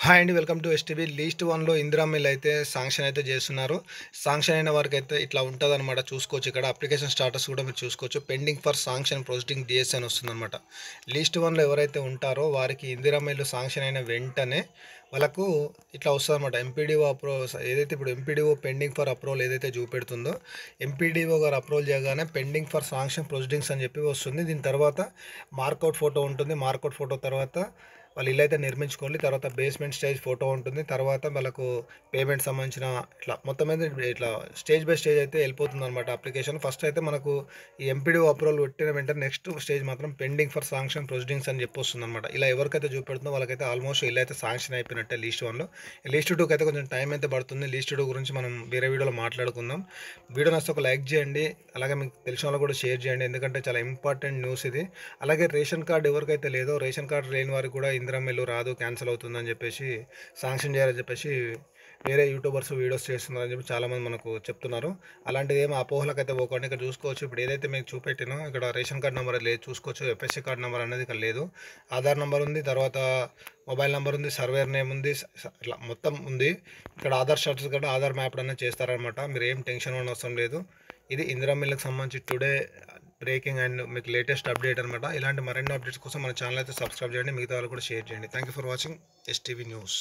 Hi అండి. Welcome to STV. Least 1లో ఇందిరా మిల్ అయితే శాంక్షన్ అయితే చేస్తున్నారు. శాంక్షన్ అయిన వారికైతే ఇట్లా ఉంటదనమాట. చూసుకోవచ్చు ఇక్కడ అప్లికేషన్ స్టాటస్ కూడా మీరు చూసుకోవచ్చు. Pending for sanction proceedings అని వస్తుందనమాట. లీస్ట్ 1లో ఎవరైతే ఉంటారో వారికి ఇందిరా మిల్ శాంక్షన్ అయిన వెంటనే వాళ్ళకు ఇట్లా వస్తుందన్నమాట. ఎంపీడీఓ ఏదైతే ఇప్పుడు ఎంపీడీఓ పెండింగ్ ఫర్ అప్రూవల్ ఏదైతే చూపెడుతుందో, ఎంపీడీఓ గారు అప్రూవల్ చేయగానే పెండింగ్ ఫర్ శాంక్షన్ ప్రొసీడింగ్స్ అని చెప్పి వస్తుంది. దీని తర్వాత మార్కౌట్ ఫోటో ఉంటుంది. మార్కౌట్ ఫోటో తర్వాత వాళ్ళు ఇల్లు అయితే నిర్మించుకోవాలి. తర్వాత బేస్మెంట్ స్టేజ్ ఫోటో ఉంటుంది. తర్వాత వాళ్ళకు పేమెంట్ సంబంధించిన ఇట్లా మొత్తం మీద ఇట్లా స్టేజ్ బై స్టేజ్ అయితే వెళ్ళిపోతుంది అనమాట అప్లికేషన్. ఫస్ట్ అయితే మనకు ఈ ఎంపీడీఓ అప్రూవల్ పెట్టిన వెంటనే నెక్స్ట్ స్టేజ్ మాత్రం పెండింగ్ ఫర్ శాంక్షన్ ప్రొసీడింగ్స్ అని చెప్పి వస్తుంది అనమాట. ఇలా ఎవరికైతే చూపెడుతుందో వాళ్ళకైతే ఆల్మోస్ట్ ఇల్లు అయితే శాంక్షన్ అయిపోయినట్టే లీస్ట్ 1లో. లీస్ట్ 2కి అయితే కొంచెం టైం అయితే పడుతుంది. లీస్ట్ 2 గురించి మనం వేరే వీడియోలో మాట్లాడుకుందాం. వీడియో నచ్చితే ఒక లైక్ చేయండి. అలాగే మీకు తెలిసిన వాళ్ళు కూడా షేర్ చేయండి. ఎందుకంటే చాలా ఇంపార్టెంట్ న్యూస్ ఇది. అలాగే రేషన్ కార్డు ఎవరికైతే లేదో, రేషన్ కార్డు లేని వారికి కూడా ఇందిరా మిల్లు రాదు, క్యాన్సిల్ అవుతుందని చెప్పేసి, శాంక్షన్ చేయాలని చెప్పేసి వేరే యూట్యూబర్స్ వీడియోస్ చేస్తున్నారని చెప్పి చాలామంది మనకు చెప్తున్నారు. అలాంటిది ఏమో అపోహలకైతే పోకండి. ఇక్కడ చూసుకోవచ్చు. ఇప్పుడు ఏదైతే మీకు చూపెట్టినో ఇక్కడ రేషన్ కార్డు నెంబర్ లేదు చూసుకోవచ్చు. ఎఫ్ఎస్సి కార్డు నెంబర్ అనేది ఇక్కడ లేదు. ఆధార్ నెంబర్ ఉంది, తర్వాత మొబైల్ నెంబర్ ఉంది, సర్వేర్ నేమ్ ఉంది, ఇట్లా మొత్తం ఉంది. ఇక్కడ ఆధార్ స్టాటస్ కూడా ఆధార్ మ్యాప్ అనేది చేస్తారనమాట. మీరు ఏం టెన్షన్ అవసరం లేదు. ఇది ఇందిరా మిల్లుకి సంబంధించి టుడే బ్రేకింగ్ అండ్ మీకు లేటెస్ట్ అప్డేట్ అనమాట. ఇలాంటి మరిన్ని అప్డేట్స్ కోసం మన ఛానల్ అయితే సబ్స్క్రైబ్ చేయండి. మిగతా వాళ్ళు కూడా షేర్ చేయండి. Thank you for watching STV news.